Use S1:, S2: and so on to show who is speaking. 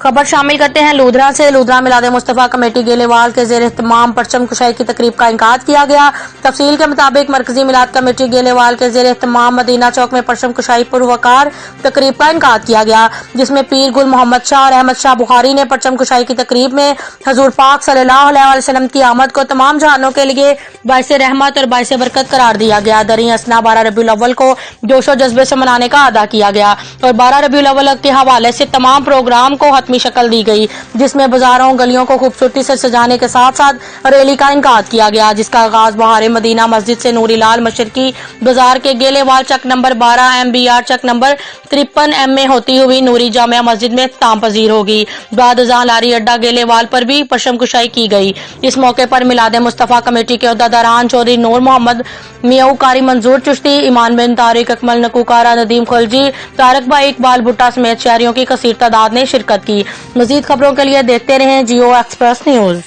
S1: खबर शामिल करते हैं लूधरा से। लूधरा मिलाद मुस्तफ़ा कमेटी गेलेवाल के जेर एहतमाम परचम कुशाई की तकरीब का इनेकाद किया गया। तफसील के मुताबिक मरकजी मिलाद कमेटी गेलेवाल के जेर एहतमाम मदीना चौक में परचम कुशाई पुरवकार तकरीब का इनेकाद किया गया, जिसमें पीर गुल मोहम्मद शाह और अहमद शाह बुखारी ने परचम कुशाई की तकरीब में हजूर पाक सल्लल्लाहु अलैहि वसल्लम की आमद को तमाम जहानों के लिए बाइसे रहमत और बाइसे बरकत करार दिया गया। दरी असना 12 रबीउल अव्वल को जोशो जज्बे से मनाने का अदा किया गया और 12 रबीउल अव्वल के हवाले से तमाम प्रोग्राम को हतमी शक्ल दी गई, जिसमें बाजारों गलियों को खूबसूरती से सजाने के साथ साथ रैली का इनेकाद किया गया, जिसका आगाज बहार मदीना मस्जिद से नूरी लाल मशरकी बाजार के गेलेवाल चक नंबर 12 MBR चक नंबर 53M में होती हुई नूरी जामिया मस्जिद में इख्तिताम पजीर होगी। बाद अज़ां लारी अड्डा गेलेवाल पर भी परचम कुशाई की गई। इस मौके पर मिलाद मुस्तफ़ा कमेटी के अहदेदारान चौधरी नूर मोहम्मद, मियाऊ कारी मंजूर चिश्ती, ईमान बिन तारिक, अकमल नकूकारा, नदीम खलजी, तारक भाई इकबाल भुट्टा समेत शहरियों की कसीर तादाद ने शिरकत की। मजीद खबरों के लिए देखते रहें जियो एक्सप्रेस न्यूज।